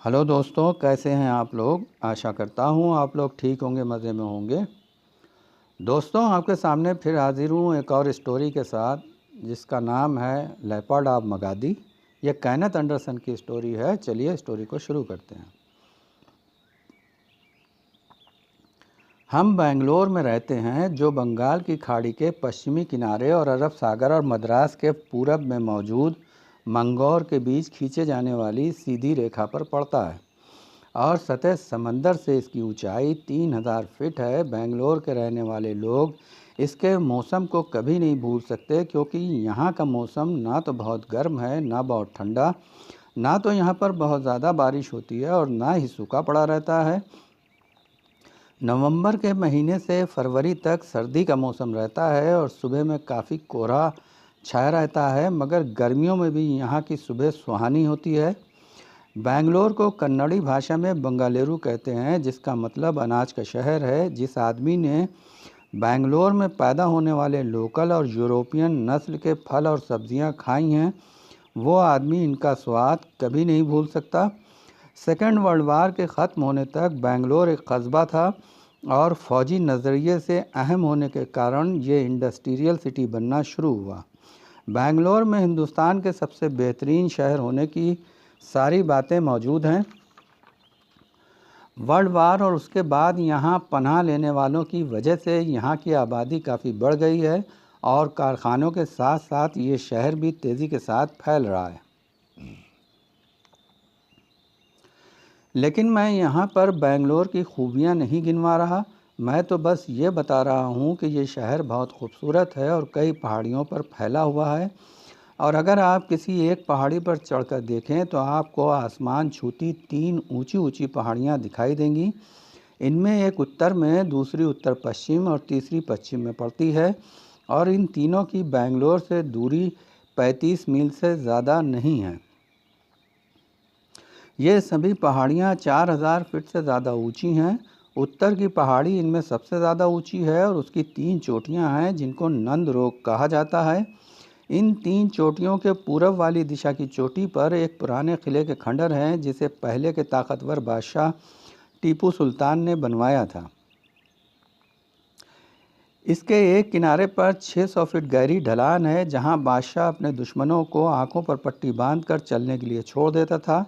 Hello दोस्तों, कैसे हैं आप लोग। आशा करता हूँ आप लोग ठीक होंगे, मज़े में होंगे। दोस्तों, आपके सामने फिर हाजिर हूँ एक और स्टोरी के साथ, जिसका नाम है लेपर्ड ऑफ मगादी। ये केनेथ एंडरसन की स्टोरी है। चलिए स्टोरी को शुरू करते हैं। हम बेंगलोर में रहते हैं, जो बंगाल की खाड़ी के पश्चिमी किनारे और अरब सागर और मद्रास के पूरब में मौजूद मंगोर के बीच खींचे जाने वाली सीधी रेखा पर पड़ता है और सतह समंदर से इसकी ऊंचाई 3000 फीट है। बेंगलोर के रहने वाले लोग इसके मौसम को कभी नहीं भूल सकते, क्योंकि यहाँ का मौसम ना तो बहुत गर्म है, ना बहुत ठंडा, ना तो यहाँ पर बहुत ज़्यादा बारिश होती है और ना ही सूखा पड़ा रहता है। नवंबर के महीने से फरवरी तक सर्दी का मौसम रहता है और सुबह में काफ़ी कोहरा छाया रहता है, मगर गर्मियों में भी यहाँ की सुबह सुहानी होती है। बेंगलोर को कन्नड़ी भाषा में बंगालेरू कहते हैं, जिसका मतलब अनाज का शहर है। जिस आदमी ने बेंगलोर में पैदा होने वाले लोकल और यूरोपियन नस्ल के फल और सब्जियां खाई हैं, वो आदमी इनका स्वाद कभी नहीं भूल सकता। सेकेंड वर्ल्ड वार के ख़त्म होने तक बेंगलोर एक कस्बा था और फौजी नज़रिए से अहम होने के कारण ये इंडस्ट्रियल सिटी बनना शुरू हुआ। बेंगलोर में हिंदुस्तान के सबसे बेहतरीन शहर होने की सारी बातें मौजूद हैं। वर्ल्ड वार और उसके बाद यहाँ पनाह लेने वालों की वजह से यहाँ की आबादी काफ़ी बढ़ गई है और कारखानों के साथ साथ ये शहर भी तेज़ी के साथ फैल रहा है। लेकिन मैं यहाँ पर बेंगलोर की खूबियाँ नहीं गिनवा रहा, मैं तो बस ये बता रहा हूँ कि ये शहर बहुत खूबसूरत है और कई पहाड़ियों पर फैला हुआ है। और अगर आप किसी एक पहाड़ी पर चढ़कर देखें तो आपको आसमान छूती 3 ऊंची ऊंची पहाड़ियाँ दिखाई देंगी। इनमें एक उत्तर में, दूसरी उत्तर पश्चिम और तीसरी पश्चिम में पड़ती है और इन तीनों की बेंगलोर से दूरी 35 मील से ज़्यादा नहीं है। ये सभी पहाड़ियाँ 4000 फीट से ज़्यादा ऊंची हैं। उत्तर की पहाड़ी इनमें सबसे ज़्यादा ऊंची है और उसकी 3 चोटियाँ हैं, जिनको नंद रोक कहा जाता है। इन 3 चोटियों के पूरब वाली दिशा की चोटी पर एक पुराने किले के खंडर हैं, जिसे पहले के ताकतवर बादशाह टीपू सुल्तान ने बनवाया था। इसके एक किनारे पर 600 फीट गहरी ढलान है, जहां बादशाह अपने दुश्मनों को आंखों पर पट्टी बांधकर चलने के लिए छोड़ देता था।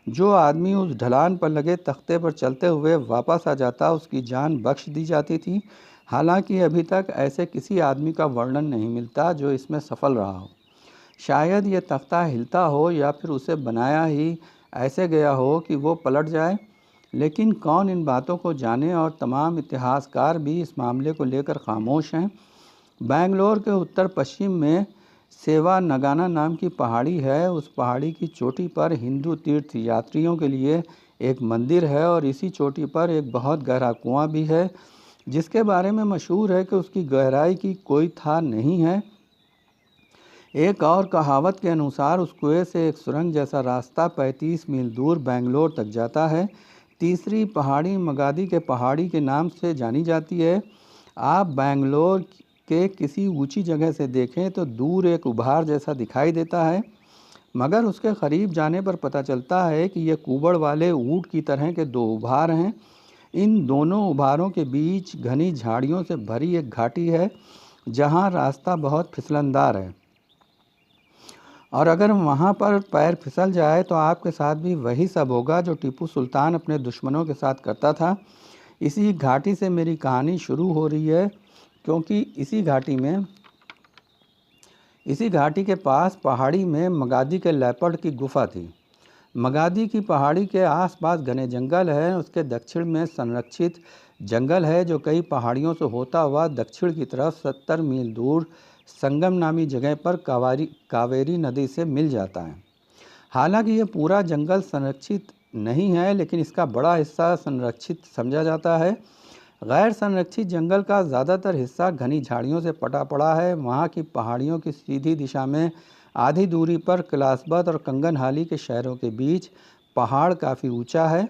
जो आदमी उस ढलान पर लगे तख्ते पर चलते हुए वापस आ जाता, उसकी जान बख्श दी जाती थी। हालांकि अभी तक ऐसे किसी आदमी का वर्णन नहीं मिलता जो इसमें सफल रहा हो। शायद ये तख्ता हिलता हो या फिर उसे बनाया ही ऐसे गया हो कि वो पलट जाए, लेकिन कौन इन बातों को जाने और तमाम इतिहासकार भी इस मामले को लेकर खामोश हैं। बेंगलोर के उत्तर पश्चिम में सेवा नगाना नाम की पहाड़ी है। उस पहाड़ी की चोटी पर हिंदू तीर्थ यात्रियों के लिए एक मंदिर है और इसी चोटी पर एक बहुत गहरा कुआं भी है, जिसके बारे में मशहूर है कि उसकी गहराई की कोई था नहीं है। एक और कहावत के अनुसार उस कुएं से एक सुरंग जैसा रास्ता 35 मील दूर बेंगलोर तक जाता है। तीसरी पहाड़ी मगादी के पहाड़ी के नाम से जानी जाती है। आप बेंगलोर के किसी ऊंची जगह से देखें तो दूर एक उभार जैसा दिखाई देता है, मगर उसके करीब जाने पर पता चलता है कि ये कुबड़ वाले ऊंट की तरह के 2 उभार हैं। इन दोनों उभारों के बीच घनी झाड़ियों से भरी एक घाटी है, जहाँ रास्ता बहुत फिसलनदार है और अगर वहाँ पर पैर फिसल जाए तो आपके साथ भी वही सब होगा जो टीपू सुल्तान अपने दुश्मनों के साथ करता था। इसी घाटी से मेरी कहानी शुरू हो रही है, क्योंकि इसी घाटी के पास पहाड़ी में मगादी के लेपर्ड की गुफा थी। मगादी की पहाड़ी के आसपास घने जंगल हैं। उसके दक्षिण में संरक्षित जंगल है, जो कई पहाड़ियों से होता हुआ दक्षिण की तरफ 70 मील दूर संगम नामी जगह पर कावेरी नदी से मिल जाता है। हालांकि ये पूरा जंगल संरक्षित नहीं है, लेकिन इसका बड़ा हिस्सा संरक्षित समझा जाता है। गैर संरक्षित जंगल का ज़्यादातर हिस्सा घनी झाड़ियों से पटा पड़ा है। वहाँ की पहाड़ियों की सीधी दिशा में आधी दूरी पर कैलाशबद और कंगनहाली के शहरों के बीच पहाड़ काफ़ी ऊंचा है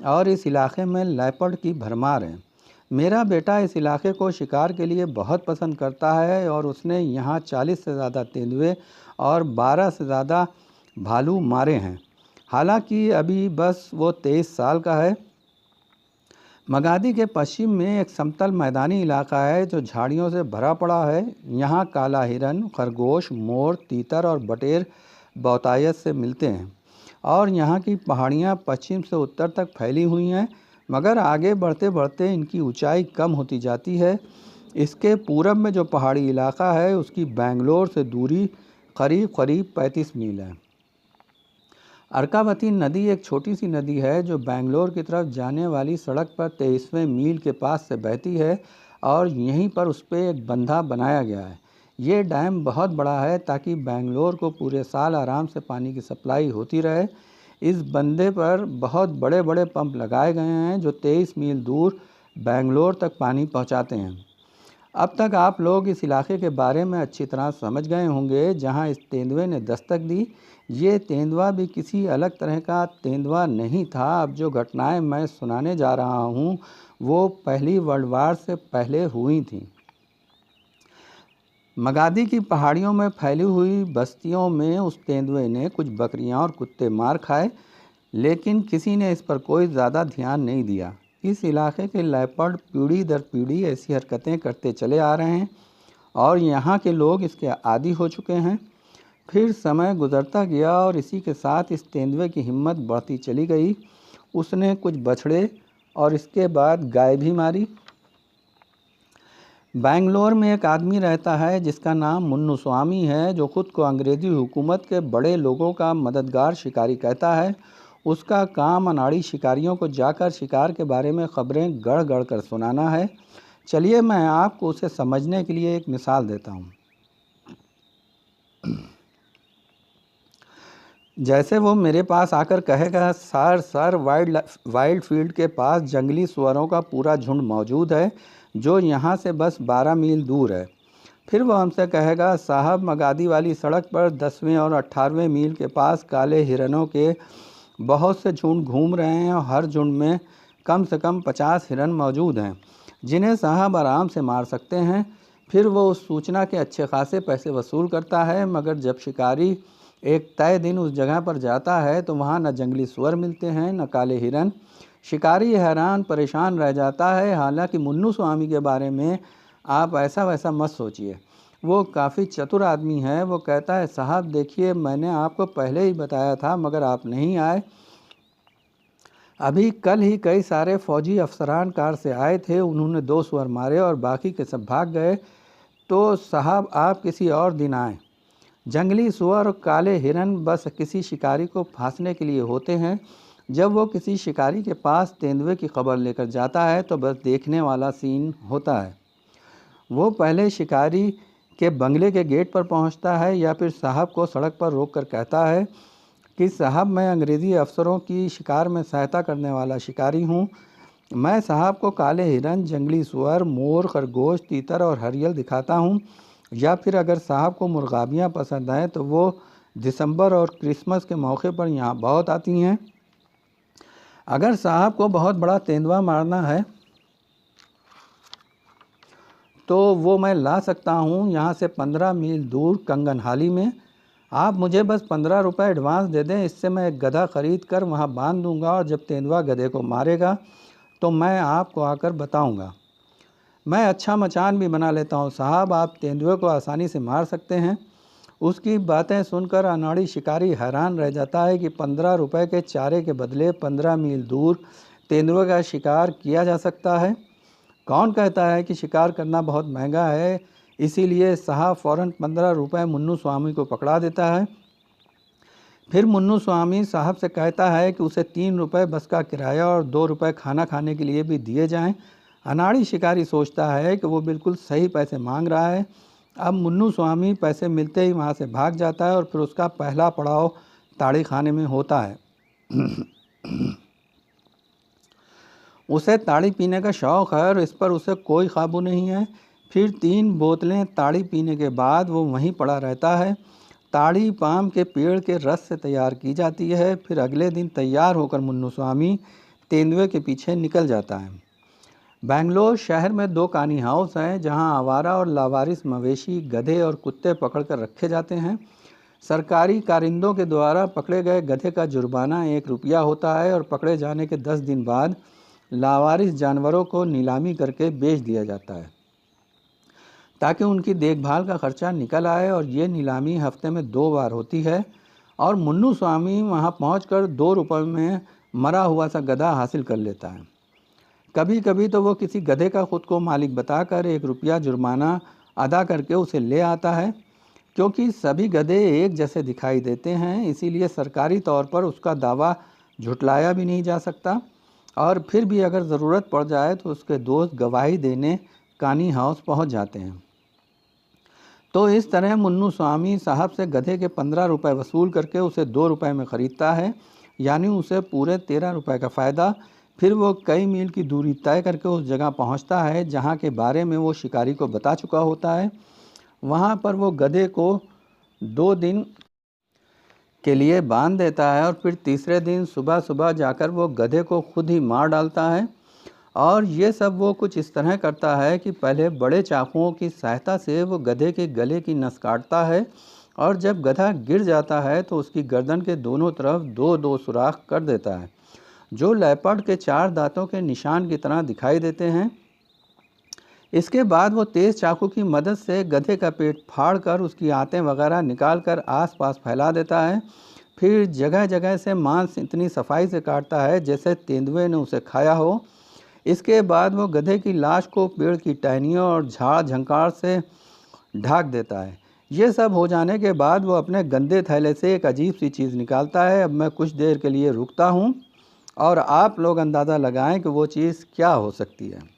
और इस इलाके में लेपर्ड की भरमार है। मेरा बेटा इस इलाके को शिकार के लिए बहुत पसंद करता है और उसने यहाँ 40 से ज़्यादा तेंदुए और 12 से ज़्यादा भालू मारे हैं। हालांकि अभी बस वो 23 साल का है। मगादी के पश्चिम में एक समतल मैदानी इलाका है जो झाड़ियों से भरा पड़ा है। यहाँ काला हिरन, खरगोश, मोर, तीतर और बटेर बहुतायत से मिलते हैं और यहाँ की पहाड़ियाँ पश्चिम से उत्तर तक फैली हुई हैं, मगर आगे बढ़ते बढ़ते इनकी ऊंचाई कम होती जाती है। इसके पूरब में जो पहाड़ी इलाका है उसकी बेंगलोर से दूरी करीब करीब 35 मील है। अर्कावती नदी एक छोटी सी नदी है जो बेंगलोर की तरफ जाने वाली सड़क पर 23वें मील के पास से बहती है और यहीं पर उस पर एक बंधा बनाया गया है। ये डैम बहुत बड़ा है ताकि बेंगलोर को पूरे साल आराम से पानी की सप्लाई होती रहे। इस बंधे पर बहुत बड़े बड़े पंप लगाए गए हैं जो 23 मील दूर बेंगलोर तक पानी पहुंचाते हैं। अब तक आप लोग इस इलाके के बारे में अच्छी तरह समझ गए होंगे जहां इस तेंदुए ने दस्तक दी। ये तेंदुआ भी किसी अलग तरह का तेंदुआ नहीं था। अब जो घटनाएं मैं सुनाने जा रहा हूं वो पहली वर्ल्ड वार से पहले हुई थीं। मगादी की पहाड़ियों में फैली हुई बस्तियों में उस तेंदुए ने कुछ बकरियां और कुत्ते मार खाए, लेकिन किसी ने इस पर कोई ज़्यादा ध्यान नहीं दिया। इस इलाके के लेपर्ड पीढ़ी दर पीढ़ी ऐसी हरकतें करते चले आ रहे हैं और यहाँ के लोग इसके आदी हो चुके हैं। फिर समय गुजरता गया और इसी के साथ इस तेंदुए की हिम्मत बढ़ती चली गई। उसने कुछ बछड़े और इसके बाद गाय भी मारी। बेंगलोर में एक आदमी रहता है जिसका नाम मुन्नुस्वामी है, जो खुद को अंग्रेज़ी हुकूमत के बड़े लोगों का मददगार शिकारी कहता है। उसका काम अनाड़ी शिकारियों को जाकर शिकार के बारे में खबरें गढ़ गढ़ कर सुनाना है। चलिए मैं आपको उसे समझने के लिए एक मिसाल देता हूँ। जैसे वो मेरे पास आकर कहेगा, सर वाइल्ड फील्ड के पास जंगली सुअरों का पूरा झुंड मौजूद है जो यहाँ से बस 12 मील दूर है। फिर वो हमसे कहेगा, साहब मगादी वाली सड़क पर 10वें और 18वें मील के पास काले हिरनों के बहुत से झुंड घूम रहे हैं और हर झुंड में कम से कम 50 हिरन मौजूद हैं जिन्हें साहब आराम से मार सकते हैं। फिर वो उस सूचना के अच्छे खासे पैसे वसूल करता है, मगर जब शिकारी एक तय दिन उस जगह पर जाता है तो वहाँ न जंगली सुअर मिलते हैं न काले हिरन। शिकारी हैरान परेशान रह जाता है। हालांकि मुन्नुस्वामी के बारे में आप ऐसा वैसा मत सोचिए, वो काफ़ी चतुर आदमी है। वो कहता है, साहब देखिए मैंने आपको पहले ही बताया था मगर आप नहीं आए। अभी कल ही कई सारे फौजी अफसरान कार से आए थे, उन्होंने 2 सुअर मारे और बाकी के सब भाग गए। तो साहब आप किसी और दिन आएँ। जंगली सुअर और काले हिरन बस किसी शिकारी को फांसने के लिए होते हैं। जब वो किसी शिकारी के पास तेंदुए की खबर लेकर जाता है तो बस देखने वाला सीन होता है। वो पहले शिकारी के बंगले के गेट पर पहुंचता है या फिर साहब को सड़क पर रोककर कहता है कि साहब मैं अंग्रेज़ी अफसरों की शिकार में सहायता करने वाला शिकारी हूँ। मैं साहब को काले हिरन, जंगली सुअर, मोर, खरगोश, तीतर और हरियल दिखाता हूँ। या फिर अगर साहब को मुर्गाबियाँ पसंद आएँ तो वो दिसंबर और क्रिसमस के मौके पर यहाँ बहुत आती हैं। अगर साहब को बहुत बड़ा तेंदुआ मारना है तो वो मैं ला सकता हूँ यहाँ से 15 मील दूर कंगनहाली में। आप मुझे बस 15 रुपये एडवांस दे दें, इससे मैं एक गधा ख़रीद कर वहाँ बांध दूँगा और जब तेंदुआ गधे को मारेगा तो मैं आपको आकर बताऊँगा। मैं अच्छा मचान भी बना लेता हूँ साहब, आप तेंदुए को आसानी से मार सकते हैं। उसकी बातें सुनकर अनाड़ी शिकारी हैरान रह जाता है कि 15 रुपये के चारे के बदले 15 मील दूर तेंदुए का शिकार किया जा सकता है। कौन कहता है कि शिकार करना बहुत महंगा है। इसीलिए साहब फ़ौरन 15 रुपये मुन्नुस्वामी को पकड़ा देता है। फिर मुन्नुस्वामी साहब से कहता है कि उसे 3 रुपये बस का किराया और 2 रुपये खाना खाने के लिए भी दिए जाएं। अनाड़ी शिकारी सोचता है कि वो बिल्कुल सही पैसे मांग रहा है। अब मुन्नुस्वामी पैसे मिलते ही वहाँ से भाग जाता है और फिर उसका पहला पड़ाव ताड़ी खाने में होता है। उसे ताड़ी पीने का शौक़ है और इस पर उसे कोई काबू नहीं है। फिर 3 बोतलें ताड़ी पीने के बाद वो वहीं पड़ा रहता है। ताड़ी पाम के पेड़ के रस से तैयार की जाती है। फिर अगले दिन तैयार होकर मुन्नुस्वामी तेंदुए के पीछे निकल जाता है। बेंगलोर शहर में 2 कानी हाउस हैं जहां आवारा और लावारिस मवेशी, गधे और कुत्ते पकड़ कर रखे जाते हैं। सरकारी कारिंदों के द्वारा पकड़े गए गधे का जुर्माना 1 रुपया होता है और पकड़े जाने के 10 दिन बाद लावारिस जानवरों को नीलामी करके बेच दिया जाता है ताकि उनकी देखभाल का खर्चा निकल आए। और ये नीलामी हफ्ते में 2 बार होती है और मुन्नू स्वामी वहाँ पहुँचकर 2 रुपये में मरा हुआ सा गधा हासिल कर लेता है। कभी कभी तो वो किसी गधे का खुद को मालिक बताकर 1 रुपया जुर्माना अदा करके उसे ले आता है। क्योंकि सभी गधे एक जैसे दिखाई देते हैं, इसीलिए सरकारी तौर पर उसका दावा झुटलाया भी नहीं जा सकता। और फिर भी अगर ज़रूरत पड़ जाए तो उसके दोस्त गवाही देने कानी हाउस पहुंच जाते हैं। तो इस तरह मुन्नू स्वामी साहब से गधे के 15 रुपये वसूल करके उसे 2 रुपये में ख़रीदता है, यानी उसे पूरे 13 रुपये का फ़ायदा। फिर वो कई मील की दूरी तय करके उस जगह पहुंचता है जहां के बारे में वो शिकारी को बता चुका होता है। वहां पर वो गधे को 2 दिन के लिए बांध देता है और फिर तीसरे दिन सुबह सुबह जाकर वो गधे को खुद ही मार डालता है। और ये सब वो कुछ इस तरह करता है कि पहले बड़े चाकुओं की सहायता से वो गधे के गले की नस काटता है और जब गधा गिर जाता है तो उसकी गर्दन के दोनों तरफ 2-2 सुराख कर देता है, जो लेपर्ड के 4 दांतों के निशान की तरह दिखाई देते हैं। इसके बाद वो तेज़ चाकू की मदद से गधे का पेट फाड़कर उसकी आंतें वगैरह निकालकर आसपास फैला देता है। फिर जगह जगह से मांस इतनी सफाई से काटता है जैसे तेंदुए ने उसे खाया हो। इसके बाद वो गधे की लाश को पेड़ की टहनियों और झाड़ झंकार से ढक देता है। ये सब हो जाने के बाद वो अपने गंदे थैले से एक अजीब सी चीज़ निकालता है। अब मैं कुछ देर के लिए रुकता हूँ और आप लोग अंदाज़ा लगाएं कि वो चीज़ क्या हो सकती है।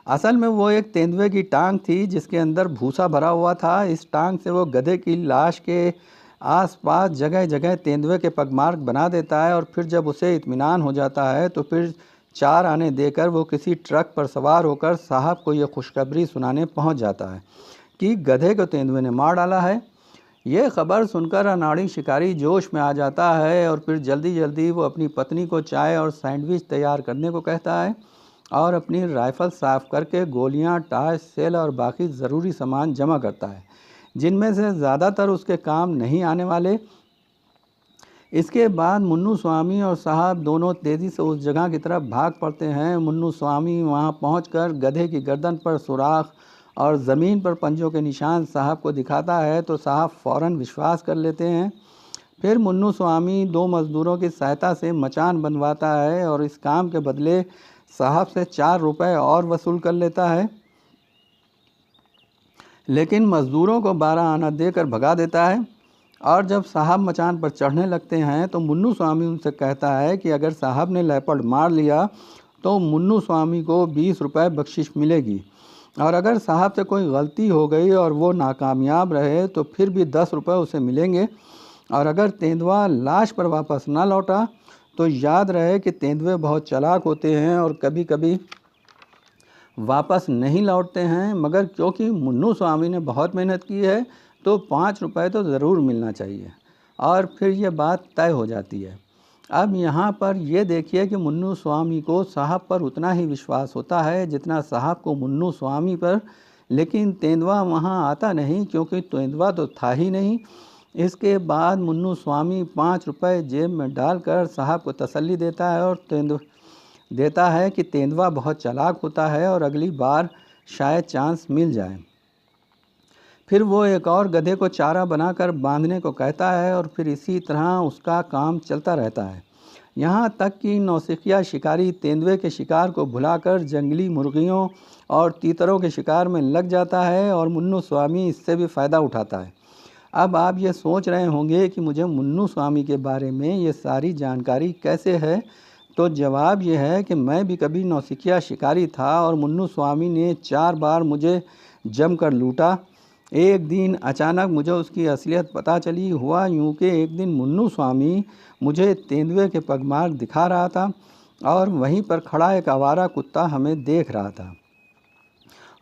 असल में वो एक तेंदुए की टांग थी जिसके अंदर भूसा भरा हुआ था। इस टांग से वो गधे की लाश के आसपास जगह जगह तेंदुए के पगमार्क बना देता है और फिर जब उसे इत्मीनान हो जाता है तो फिर 4 आने देकर वो किसी ट्रक पर सवार होकर साहब को ये खुशखबरी सुनाने पहुंच जाता है कि गधे को तेंदुए ने मार डाला है। ये खबर सुनकर अनाड़ी शिकारी जोश में आ जाता है और फिर जल्दी जल्दी वो अपनी पत्नी को चाय और सैंडविच तैयार करने को कहता है और अपनी राइफ़ल साफ़ करके गोलियां, टार्च, सेल और बाकी ज़रूरी सामान जमा करता है, जिनमें से ज़्यादातर उसके काम नहीं आने वाले। इसके बाद मुन्नू स्वामी और साहब दोनों तेज़ी से उस जगह की तरफ भाग पड़ते हैं। मुन्नू स्वामी वहां पहुंचकर गधे की गर्दन पर सुराख और ज़मीन पर पंजों के निशान साहब को दिखाता है तो साहब फ़ौरन विश्वास कर लेते हैं। फिर मुन्नू स्वामी 2 मज़दूरों की सहायता से मचान बनवाता है और इस काम के बदले साहब से 4 रुपये और वसूल कर लेता है, लेकिन मज़दूरों को 12 आना देकर भगा देता है। और जब साहब मचान पर चढ़ने लगते हैं तो मुन्नू स्वामी उनसे कहता है कि अगर साहब ने लेपर्ड मार लिया तो मुन्नू स्वामी को 20 रुपये बख्शिश मिलेगी, और अगर साहब से कोई गलती हो गई और वो नाकामयाब रहे तो फिर भी 10 रुपये उसे मिलेंगे। और अगर तेंदुआ लाश पर वापस ना लौटा तो याद रहे कि तेंदुए बहुत चालाक होते हैं और कभी कभी वापस नहीं लौटते हैं, मगर क्योंकि मुन्नू स्वामी ने बहुत मेहनत की है तो 5 रुपये तो ज़रूर मिलना चाहिए। और फिर ये बात तय हो जाती है। अब यहाँ पर ये देखिए कि मुन्नू स्वामी को साहब पर उतना ही विश्वास होता है जितना साहब को मुन्नू स्वामी पर, लेकिन तेंदुआ वहाँ आता नहीं क्योंकि तेंदुआ तो था ही नहीं। इसके बाद मुन्नू स्वामी 5 रुपये जेब में डालकर साहब को तसल्ली देता है और देता है कि तेंदुआ बहुत चालाक होता है और अगली बार शायद चांस मिल जाए। फिर वो एक और गधे को चारा बनाकर बांधने को कहता है और फिर इसी तरह उसका काम चलता रहता है, यहाँ तक कि नौसिखिया शिकारी तेंदुए के शिकार को भुलाकर जंगली मुर्गियों और तीतरों के शिकार में लग जाता है और मुन्नू स्वामी इससे भी फ़ायदा उठाता है। अब आप ये सोच रहे होंगे कि मुझे मुन्नू स्वामी के बारे में ये सारी जानकारी कैसे है, तो जवाब ये है कि मैं भी कभी नौसिखिया शिकारी था और मुन्नू स्वामी ने 4 बार मुझे जमकर लूटा। एक दिन अचानक मुझे उसकी असलियत पता चली। हुआ यूँ कि एक दिन मुन्नू स्वामी मुझे तेंदुए के पगमार्क दिखा रहा था और वहीं पर खड़ा एक आवारा कुत्ता हमें देख रहा था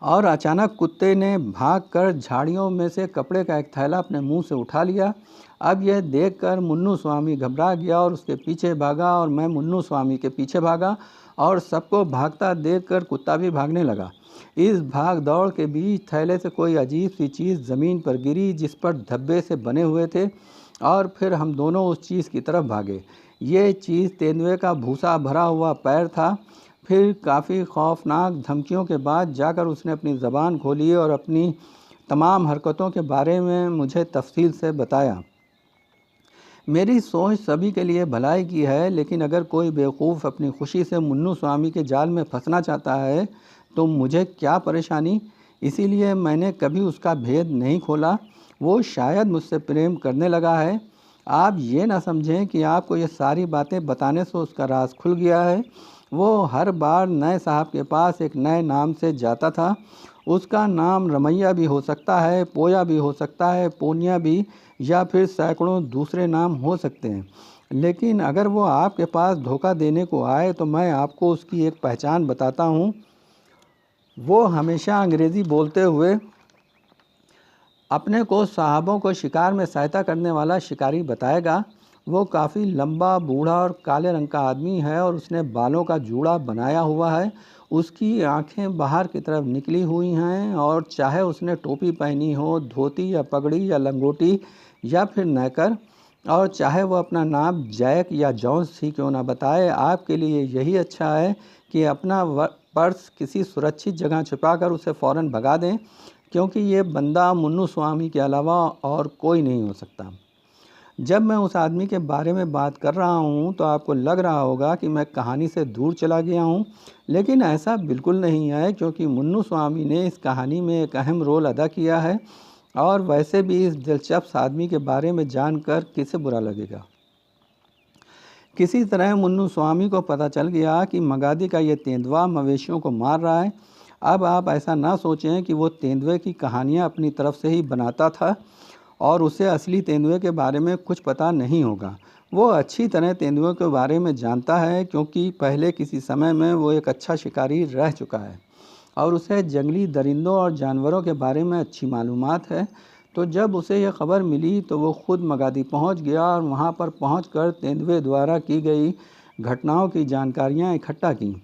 और अचानक कुत्ते ने भागकर झाड़ियों में से कपड़े का एक थैला अपने मुंह से उठा लिया। अब यह देखकर मुन्नू स्वामी घबरा गया और उसके पीछे भागा और मैं मुन्नू स्वामी के पीछे भागा और सबको भागता देखकर कुत्ता भी भागने लगा। इस भाग दौड़ के बीच थैले से कोई अजीब सी चीज़ ज़मीन पर गिरी जिस पर धब्बे से बने हुए थे, और फिर हम दोनों उस चीज़ की तरफ भागे। ये चीज़ तेंदुए का भूसा भरा हुआ पैर था। फिर काफ़ी खौफनाक धमकियों के बाद जाकर उसने अपनी ज़बान खोली और अपनी तमाम हरकतों के बारे में मुझे तफसील से बताया। मेरी सोच सभी के लिए भलाई की है, लेकिन अगर कोई बेवकूफ़ अपनी खुशी से मुन्नू स्वामी के जाल में फंसना चाहता है तो मुझे क्या परेशानी। इसीलिए मैंने कभी उसका भेद नहीं खोला। वो शायद मुझसे प्रेम करने लगा है। आप ये ना समझें कि आपको ये सारी बातें बताने से उसका राज खुल गया है। वो हर बार नए साहब के पास एक नए नाम से जाता था। उसका नाम रमैया भी हो सकता है, पोया भी हो सकता है, पोनिया भी, या फिर सैकड़ों दूसरे नाम हो सकते हैं। लेकिन अगर वो आपके पास धोखा देने को आए तो मैं आपको उसकी एक पहचान बताता हूँ। वो हमेशा अंग्रेज़ी बोलते हुए अपने को साहबों को शिकार में सहायता करने वाला शिकारी बताएगा। वो काफ़ी लंबा, बूढ़ा और काले रंग का आदमी है और उसने बालों का जूड़ा बनाया हुआ है। उसकी आंखें बाहर की तरफ निकली हुई हैं और चाहे उसने टोपी पहनी हो, धोती या पगड़ी या लंगोटी या फिर नेकर, और चाहे वो अपना नाम जैक या जॉन्स ही क्यों ना बताए, आपके लिए यही अच्छा है कि अपना पर्स किसी सुरक्षित जगह छुपाकर उसे फ़ौरन भगा दें, क्योंकि ये बंदा मुन्नू स्वामी के अलावा और कोई नहीं हो सकता। जब मैं उस आदमी के बारे में बात कर रहा हूँ तो आपको लग रहा होगा कि मैं कहानी से दूर चला गया हूँ, लेकिन ऐसा बिल्कुल नहीं है, क्योंकि मुन्नू स्वामी ने इस कहानी में एक अहम रोल अदा किया है। और वैसे भी इस दिलचस्प आदमी के बारे में जानकर किसे बुरा लगेगा। किसी तरह मुन्नू स्वामी को पता चल गया कि मगादी का ये तेंदुआ मवेशियों को मार रहा है। अब आप ऐसा ना सोचें कि वो तेंदुए की कहानियाँ अपनी तरफ से ही बनाता था और उसे असली तेंदुए के बारे में कुछ पता नहीं होगा। वो अच्छी तरह तेंदुए के बारे में जानता है, क्योंकि पहले किसी समय में वो एक अच्छा शिकारी रह चुका है और उसे जंगली दरिंदों और जानवरों के बारे में अच्छी मालूमात है। तो जब उसे यह खबर मिली तो वो खुद मगादी पहुंच गया और वहां पर पहुंचकर तेंदुए द्वारा की गई घटनाओं की जानकारियां इकट्ठा की,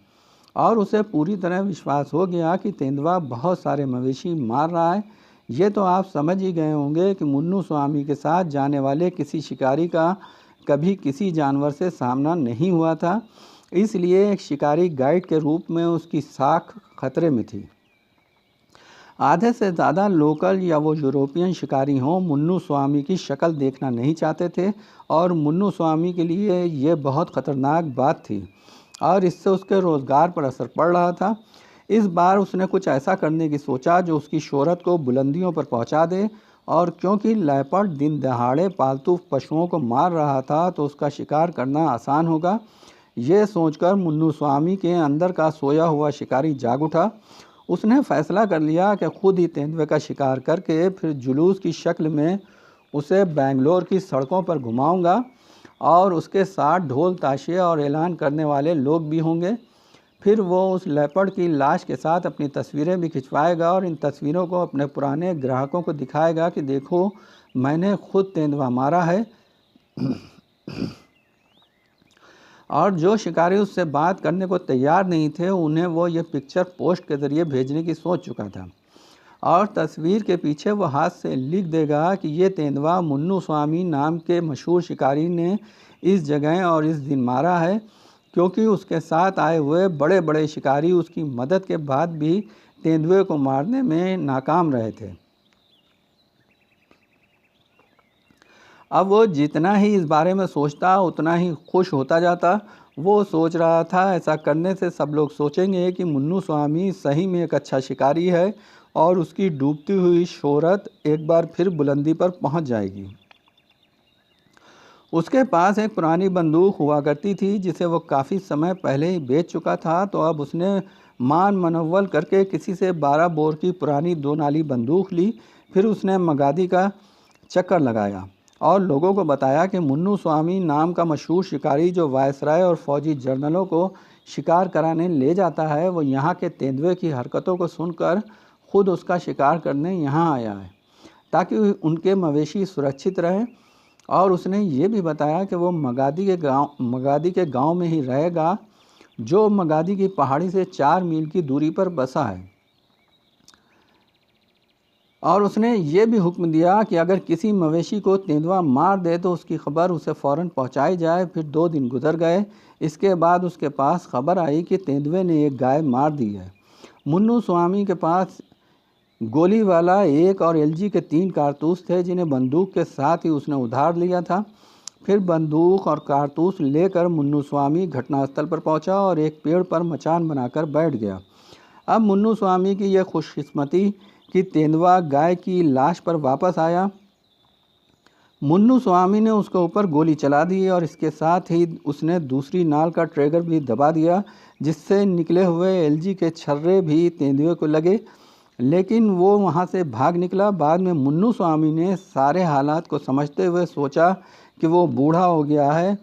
और उसे पूरी तरह विश्वास हो गया कि तेंदुआ बहुत सारे मवेशी मार रहा है। ये तो आप समझ ही गए होंगे कि मुन्नू स्वामी के साथ जाने वाले किसी शिकारी का कभी किसी जानवर से सामना नहीं हुआ था, इसलिए एक शिकारी गाइड के रूप में उसकी साख खतरे में थी। आधे से ज़्यादा लोकल या वो यूरोपियन शिकारी हों, मुन्नू स्वामी की शक्ल देखना नहीं चाहते थे, और मुन्नू स्वामी के लिए ये बहुत ख़तरनाक बात थी और इससे उसके रोज़गार पर असर पड़ रहा था। इस बार उसने कुछ ऐसा करने की सोचा जो उसकी शोहरत को बुलंदियों पर पहुंचा दे, और क्योंकि लेपर्ड दिन दहाड़े पालतू पशुओं को मार रहा था तो उसका शिकार करना आसान होगा। ये सोचकर मुन्नू स्वामी के अंदर का सोया हुआ शिकारी जाग उठा। उसने फैसला कर लिया कि खुद ही तेंदुए का शिकार करके फिर जुलूस की शक्ल में उसे बेंगलोर की सड़कों पर घुमाऊंगा, और उसके साथ ढोल ताशे और ऐलान करने वाले लोग भी होंगे। फिर वो उस लेपर्ड की लाश के साथ अपनी तस्वीरें भी खिंचवाएगा और इन तस्वीरों को अपने पुराने ग्राहकों को दिखाएगा कि देखो, मैंने खुद तेंदुआ मारा है। और जो शिकारी उससे बात करने को तैयार नहीं थे, उन्हें वो ये पिक्चर पोस्ट के ज़रिए भेजने की सोच चुका था, और तस्वीर के पीछे वो हाथ से लिख देगा कि ये तेंदुआ मुन्नू स्वामी नाम के मशहूर शिकारी ने इस जगह और इस दिन मारा है, क्योंकि उसके साथ आए हुए बड़े बड़े शिकारी उसकी मदद के बाद भी तेंदुए को मारने में नाकाम रहे थे। अब वो जितना ही इस बारे में सोचता उतना ही खुश होता जाता। वो सोच रहा था ऐसा करने से सब लोग सोचेंगे कि मुन्नू स्वामी सही में एक अच्छा शिकारी है और उसकी डूबती हुई शोहरत एक बार फिर बुलंदी पर पहुंच जाएगी। उसके पास एक पुरानी बंदूक हुआ करती थी जिसे वो काफ़ी समय पहले ही बेच चुका था, तो अब उसने मान मनव्वल करके किसी से 12 बोर की पुरानी 2 नाली बंदूक ली। फिर उसने मगादी का चक्कर लगाया और लोगों को बताया कि मुन्नू स्वामी नाम का मशहूर शिकारी जो वायसराय और फौजी जनरलों को शिकार कराने ले जाता है, वो यहाँ के तेंदुए की हरकतों को सुनकर खुद उसका शिकार करने यहाँ आया है, ताकि उनके मवेशी सुरक्षित रहें। और उसने ये भी बताया कि वो मगादी के गांव में ही रहेगा जो मगादी की पहाड़ी से 4 मील की दूरी पर बसा है, और उसने ये भी हुक्म दिया कि अगर किसी मवेशी को तेंदुआ मार दे तो उसकी खबर उसे फ़ौरन पहुंचाई जाए। फिर 2 दिन गुजर गए। इसके बाद उसके पास खबर आई कि तेंदुए ने एक गाय मार दी है। मुन्नू स्वामी के पास गोली वाला 1 और एलजी के 3 कारतूस थे, जिन्हें बंदूक के साथ ही उसने उधार लिया था। फिर बंदूक और कारतूस लेकर मुन्नू स्वामी घटनास्थल पर पहुंचा और एक पेड़ पर मचान बनाकर बैठ गया। अब मुन्नू स्वामी की यह खुशकिस्मती कि तेंदुआ गाय की लाश पर वापस आया। मुन्नू स्वामी ने उसके ऊपर गोली चला दी और इसके साथ ही उसने दूसरी नाल का ट्रिगर भी दबा दिया, जिससे निकले हुए एलजी के छर्रे भी तेंदुए को लगे, लेकिन वो वहाँ से भाग निकला। बाद में मुन्नू स्वामी ने सारे हालात को समझते हुए सोचा कि वो बूढ़ा हो गया है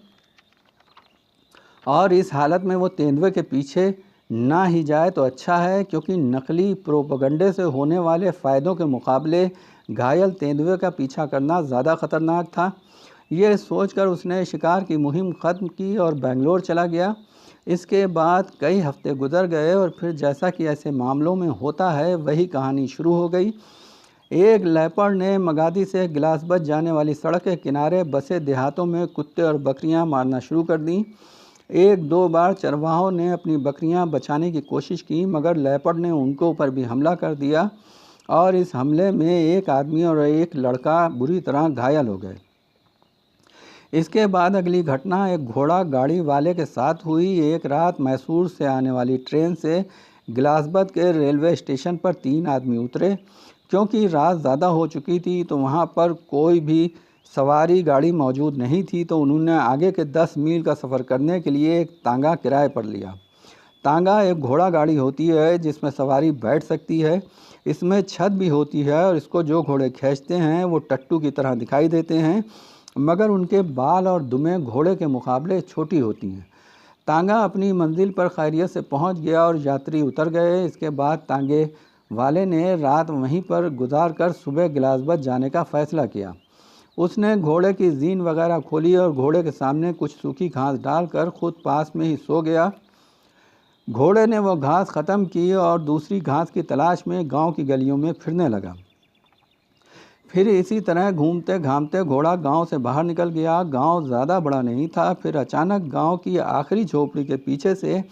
और इस हालत में वो तेंदुए के पीछे ना ही जाए तो अच्छा है, क्योंकि नकली प्रोपगंडे से होने वाले फ़ायदों के मुकाबले घायल तेंदुए का पीछा करना ज़्यादा ख़तरनाक था। ये सोचकर उसने शिकार की मुहिम ख़त्म की और बेंगलोर चला गया। इसके बाद कई हफ्ते गुजर गए और फिर जैसा कि ऐसे मामलों में होता है, वही कहानी शुरू हो गई। एक लेपर्ड ने मगादी से गिलासबंद जाने वाली सड़क के किनारे बसे देहातों में कुत्ते और बकरियां मारना शुरू कर दी। 1-2 बार चरवाहों ने अपनी बकरियां बचाने की कोशिश की, मगर लेपर्ड ने उनके ऊपर भी हमला कर दिया और इस हमले में एक आदमी और एक लड़का बुरी तरह घायल हो गए। इसके बाद अगली घटना एक घोड़ा गाड़ी वाले के साथ हुई। एक रात मैसूर से आने वाली ट्रेन से गिलासबंद के रेलवे स्टेशन पर 3 आदमी उतरे। क्योंकि रात ज़्यादा हो चुकी थी तो वहाँ पर कोई भी सवारी गाड़ी मौजूद नहीं थी, तो उन्होंने आगे के 10 मील का सफ़र करने के लिए एक तांगा किराए पर लिया। तांगा एक घोड़ा गाड़ी होती है जिसमें सवारी बैठ सकती है। इसमें छत भी होती है और इसको जो घोड़े खींचते हैं वो टट्टू की तरह दिखाई देते हैं, मगर उनके बाल और दुमें घोड़े के मुकाबले छोटी होती हैं। तांगा अपनी मंजिल पर खैरियत से पहुंच गया और यात्री उतर गए। इसके बाद तांगे वाले ने रात वहीं पर गुजार कर सुबह गिलासबंद जाने का फ़ैसला किया। उसने घोड़े की जीन वगैरह खोली और घोड़े के सामने कुछ सूखी घास डालकर खुद पास में ही सो गया। घोड़े ने वो घास ख़त्म की और दूसरी घास की तलाश में गांव की गलियों में फिरने लगा। फिर इसी तरह घूमते घामते घोड़ा गांव से बाहर निकल गया। गांव ज़्यादा बड़ा नहीं था। फिर अचानक गांव की आखिरी झोपड़ी के पीछे से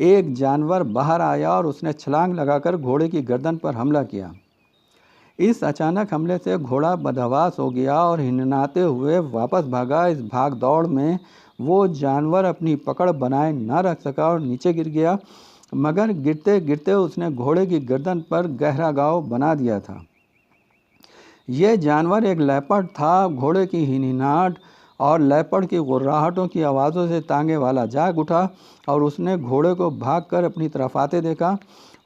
एक जानवर बाहर आया और उसने छलांग लगाकर घोड़े की गर्दन पर हमला किया। इस अचानक हमले से घोड़ा बदहवास हो गया और हिननाते हुए वापस भागा। इस भाग दौड़ में वो जानवर अपनी पकड़ बनाए न रख सका और नीचे गिर गया, मगर गिरते गिरते उसने घोड़े की गर्दन पर गहरा घाव बना दिया था। यह जानवर एक लेपर्ड था। घोड़े की हिनहिनाहट और लेपर्ड की गुर्राहटों की आवाज़ों से तांगे वाला जाग उठा और उसने घोड़े को भागकर अपनी तरफ आते देखा।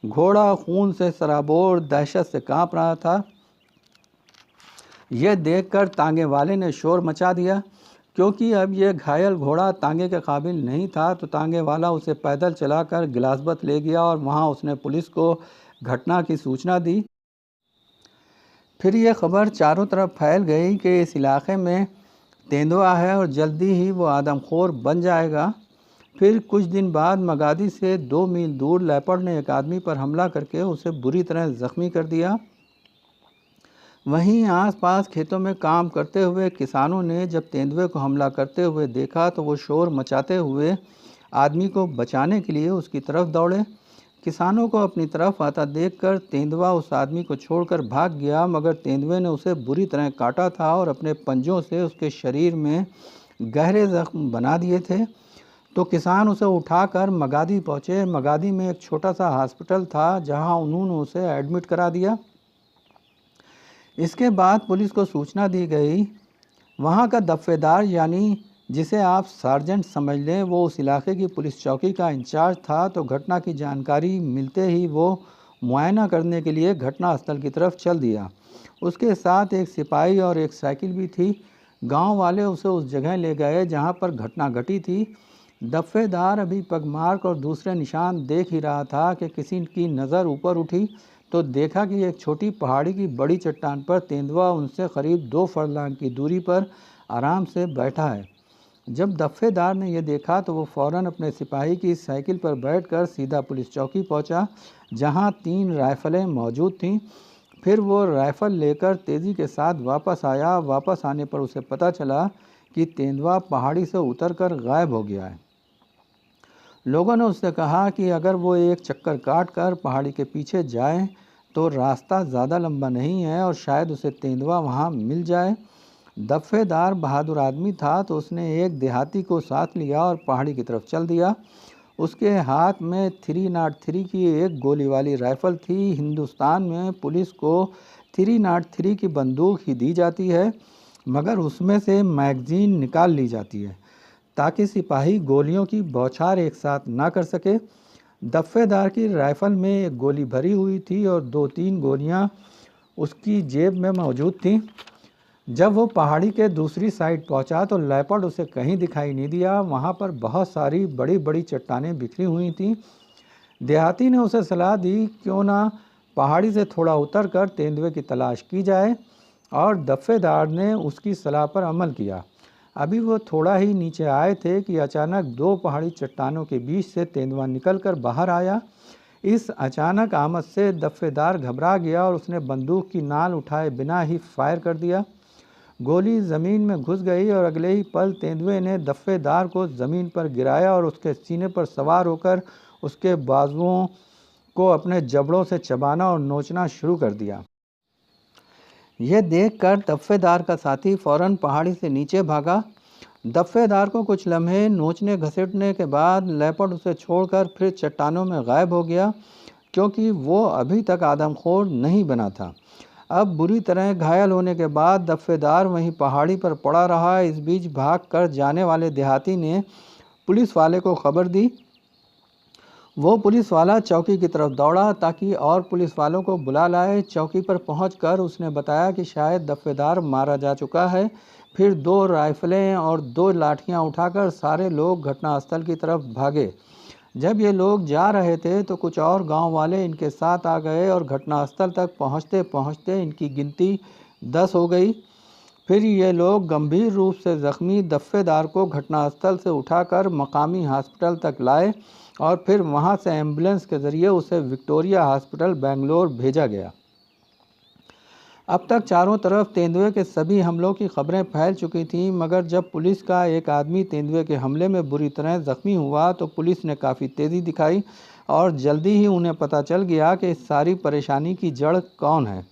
घोड़ा खून से सराबोर दहशत से कांप रहा था। यह देखकर तांगे वाले ने शोर मचा दिया। क्योंकि अब यह घायल घोड़ा तांगे के काबिल नहीं था, तो तांगे वाला उसे पैदल चलाकर गिलासबंद ले गया और वहां उसने पुलिस को घटना की सूचना दी। फिर यह खबर चारों तरफ फैल गई कि इस इलाके में तेंदुआ है और जल्दी ही वो आदमखोर बन जाएगा। फिर कुछ दिन बाद मगादी से 2 मील दूर लेपर्ड ने एक आदमी पर हमला करके उसे बुरी तरह ज़ख्मी कर दिया। वहीं आसपास खेतों में काम करते हुए किसानों ने जब तेंदुए को हमला करते हुए देखा तो वो शोर मचाते हुए आदमी को बचाने के लिए उसकी तरफ दौड़े। किसानों को अपनी तरफ आता देखकर तेंदुआ उस आदमी को छोड़कर भाग गया, मगर तेंदुए ने उसे बुरी तरह काटा था और अपने पंजों से उसके शरीर में गहरे जख्म बना दिए थे। तो किसान उसे उठाकर मगादी पहुँचे। मगादी में एक छोटा सा हॉस्पिटल था जहां उन्होंने उसे एडमिट करा दिया। इसके बाद पुलिस को सूचना दी गई। वहां का दफ़ेदार, यानी जिसे आप सार्जेंट समझ लें, वो उस इलाके की पुलिस चौकी का इंचार्ज था। तो घटना की जानकारी मिलते ही वो मुआयना करने के लिए घटनास्थल की तरफ चल दिया। उसके साथ एक सिपाही और एक साइकिल भी थी। गांव वाले उसे उस जगह ले गए जहां पर घटना घटी थी। दफ़ेदार अभी पगमार्क और दूसरे निशान देख ही रहा था कि किसी की नज़र ऊपर उठी तो देखा कि एक छोटी पहाड़ी की बड़ी चट्टान पर तेंदुआ उनसे करीब 2 फरलांग की दूरी पर आराम से बैठा है। जब दफ़्फ़ेदार ने यह देखा तो वो फ़ौरन अपने सिपाही की साइकिल पर बैठकर सीधा पुलिस चौकी पहुंचा, जहां 3 राइफ़लें मौजूद थीं। फिर वो राइफ़ल लेकर तेज़ी के साथ वापस आया। वापस आने पर उसे पता चला कि तेंदुआ पहाड़ी से उतरकर गायब हो गया है। लोगों ने उससे कहा कि अगर वो एक चक्कर काटकर पहाड़ी के पीछे जाए तो रास्ता ज़्यादा लंबा नहीं है और शायद उसे तेंदुआ वहाँ मिल जाए। दफ़्फ़ेदार बहादुर आदमी था तो उसने एक देहाती को साथ लिया और पहाड़ी की तरफ चल दिया। उसके हाथ में 303 की एक गोली वाली राइफ़ल थी। हिंदुस्तान में पुलिस को 303 की बंदूक ही दी जाती है, मगर उसमें से मैगज़ीन निकाल ली जाती है ताकि सिपाही गोलियों की बौछार एक साथ ना कर सके। दफ़्फ़ेदार की राइफ़ल में एक गोली भरी हुई थी और 2-3 गोलियां उसकी जेब में मौजूद थीं। जब वो पहाड़ी के दूसरी साइड पहुंचा तो लेपर्ड उसे कहीं दिखाई नहीं दिया। वहां पर बहुत सारी बड़ी बड़ी चट्टानें बिखरी हुई थीं। देहाती ने उसे सलाह दी, क्यों ना पहाड़ी से थोड़ा उतर कर तेंदुए की तलाश की जाए, और दफ़्फ़ेदार ने उसकी सलाह पर अमल किया। अभी वो थोड़ा ही नीचे आए थे कि अचानक 2 पहाड़ी चट्टानों के बीच से तेंदुआ निकलकर बाहर आया। इस अचानक आमद से दफ़्फ़ेदार घबरा गया और उसने बंदूक की नाल उठाए बिना ही फायर कर दिया। गोली ज़मीन में घुस गई और अगले ही पल तेंदुए ने दफ़्फ़ेदार को ज़मीन पर गिराया और उसके सीने पर सवार होकर उसके बाजुओं को अपने जबड़ों से चबाना और नोचना शुरू कर दिया। यह देखकर दफ़्फ़ेदार का साथी फ़ौरन पहाड़ी से नीचे भागा। दफ़्फ़ेदार को कुछ लम्हे नोचने घसीटने के बाद लेपर्ड उसे छोड़कर फिर चट्टानों में गायब हो गया, क्योंकि वो अभी तक आदमखोर नहीं बना था। अब बुरी तरह घायल होने के बाद दफ़्फ़ेदार वहीं पहाड़ी पर पड़ा रहा। इस बीच भाग कर जाने वाले देहाती ने पुलिस वाले को खबर दी। वो पुलिस वाला चौकी की तरफ दौड़ा ताकि और पुलिस वालों को बुला लाए। चौकी पर पहुंचकर उसने बताया कि शायद दफ़्फ़ेदार मारा जा चुका है। फिर 2 राइफ़लें और 2 लाठियां उठाकर सारे लोग घटनास्थल की तरफ भागे। जब ये लोग जा रहे थे तो कुछ और गांव वाले इनके साथ आ गए और घटनास्थल तक पहुंचते पहुंचते इनकी गिनती 10 हो गई। फिर ये लोग गंभीर रूप से जख्मी दफ़्फ़ेदार को घटनास्थल से उठाकर मकामी हॉस्पिटल तक लाए और फिर वहां से एम्बुलेंस के ज़रिए उसे विक्टोरिया हॉस्पिटल बेंगलोर भेजा गया। अब तक चारों तरफ तेंदुए के सभी हमलों की खबरें फैल चुकी थीं, मगर जब पुलिस का एक आदमी तेंदुए के हमले में बुरी तरह ज़ख्मी हुआ तो पुलिस ने काफ़ी तेज़ी दिखाई और जल्दी ही उन्हें पता चल गया कि इस सारी परेशानी की जड़ कौन है।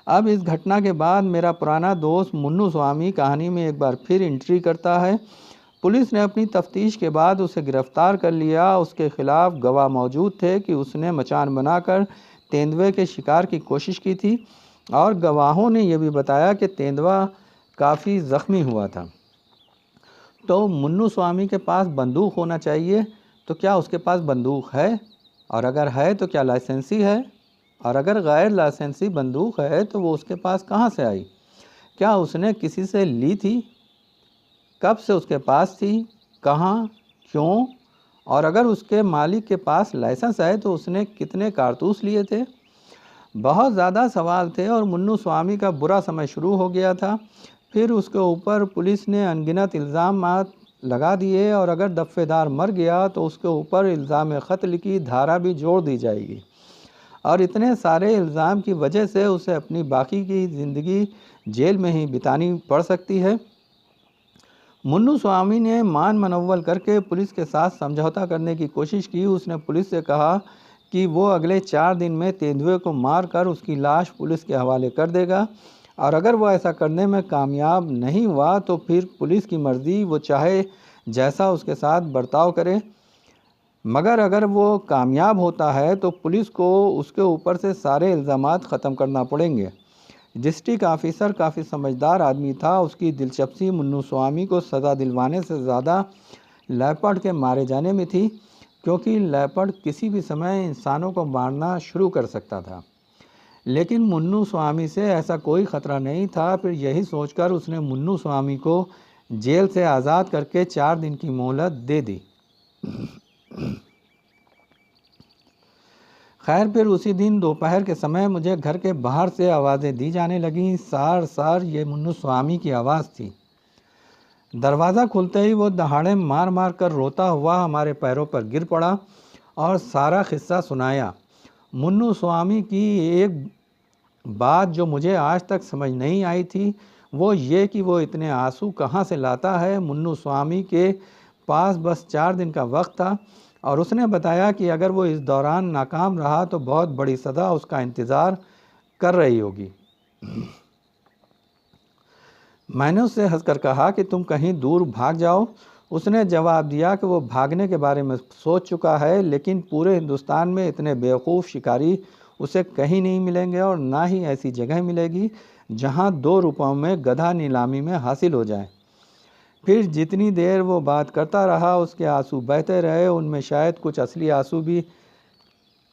अब इस घटना के बाद मेरा पुराना दोस्त मुन्नू स्वामी कहानी में एक बार फिर एंट्री करता है। पुलिस ने अपनी तफ्तीश के बाद उसे गिरफ्तार कर लिया। उसके खिलाफ गवाह मौजूद थे कि उसने मचान बनाकर तेंदुए के शिकार की कोशिश की थी, और गवाहों ने यह भी बताया कि तेंदुआ काफ़ी ज़ख्मी हुआ था। तो मुन्नू स्वामी के पास बंदूक होना चाहिए, तो क्या उसके पास बंदूक है? और अगर है तो क्या लाइसेंसी है? और अगर गैर लाइसेंसी बंदूक है तो वो उसके पास कहाँ से आई? क्या उसने किसी से ली थी? कब से उसके पास थी? कहाँ? क्यों? और अगर उसके मालिक के पास लाइसेंस है तो उसने कितने कारतूस लिए थे? बहुत ज़्यादा सवाल थे और मुन्नू स्वामी का बुरा समय शुरू हो गया था। फिर उसके ऊपर पुलिस ने अनगिनत इल्ज़ामात लगा दिए और अगर दफ़्फ़ेदार मर गया तो उसके ऊपर इल्ज़ाम क़त्ल की धारा भी जोड़ दी जाएगी, और इतने सारे इल्ज़ाम की वजह से उसे अपनी बाकी की ज़िंदगी जेल में ही बितानी पड़ सकती है। मुन्नू स्वामी ने मान मनव्वल करके पुलिस के साथ समझौता करने की कोशिश की। उसने पुलिस से कहा कि वो अगले 4 दिन में तेंदुए को मारकर उसकी लाश पुलिस के हवाले कर देगा, और अगर वो ऐसा करने में कामयाब नहीं हुआ तो फिर पुलिस की मर्ज़ी, वो चाहे जैसा उसके साथ बर्ताव करे। मगर अगर वो कामयाब होता है तो पुलिस को उसके ऊपर से सारे इल्ज़ामात ख़त्म करना पड़ेंगे। डिस्ट्रिक्ट ऑफिसर काफ़ी समझदार आदमी था। उसकी दिलचस्पी मुन्नू स्वामी को सज़ा दिलवाने से ज़्यादा लेपर्ड के मारे जाने में थी, क्योंकि लेपर्ड किसी भी समय इंसानों को मारना शुरू कर सकता था। लेकिन मुन्नू स्वामी से ऐसा कोई ख़तरा नहीं था। फिर यही सोचकर उसने मुन्नू स्वामी को जेल से आज़ाद करके 4 दिन की मोहलत दे दी। खैर, फिर उसी दिन दोपहर के समय मुझे घर के बाहर से आवाज़ें दी जाने लगीं। सार सार, ये मुन्नू स्वामी की आवाज़ थी। दरवाज़ा खुलते ही वो दहाड़े मार मार कर रोता हुआ हमारे पैरों पर गिर पड़ा और सारा किस्सा सुनाया। मुन्नू स्वामी की एक बात जो मुझे आज तक समझ नहीं आई थी वो ये कि वो इतने आंसू कहाँ से लाता है। मुन्नू स्वामी के पास बस 4 दिन का वक्त था और उसने बताया कि अगर वो इस दौरान नाकाम रहा तो बहुत बड़ी सज़ा उसका इंतज़ार कर रही होगी। मैंने उससे हंसकर कहा कि तुम कहीं दूर भाग जाओ। उसने जवाब दिया कि वो भागने के बारे में सोच चुका है, लेकिन पूरे हिंदुस्तान में इतने बेवकूफ़ शिकारी उसे कहीं नहीं मिलेंगे और ना ही ऐसी जगह मिलेगी जहां 2 रुपयों में गधा नीलामी में हासिल हो जाए। फिर जितनी देर वो बात करता रहा उसके आंसू बहते रहे, उनमें शायद कुछ असली आंसू भी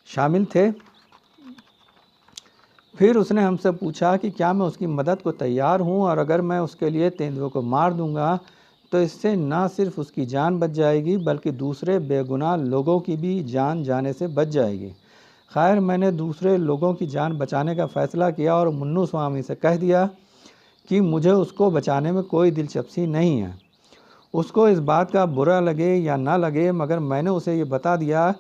शामिल थे। फिर उसने हमसे पूछा कि क्या मैं उसकी मदद को तैयार हूँ और अगर मैं उसके लिए तेंदुए को मार दूंगा तो इससे ना सिर्फ उसकी जान बच जाएगी बल्कि दूसरे बेगुनाह लोगों की भी जान जाने से बच जाएगी। खैर, मैंने दूसरे लोगों की जान बचाने का फ़ैसला किया और मुन्नू स्वामी से कह दिया कि मुझे उसको बचाने में कोई दिलचस्पी नहीं है। उसको इस बात का बुरा लगे या ना लगे, मगर मैंने उसे ये बता दिया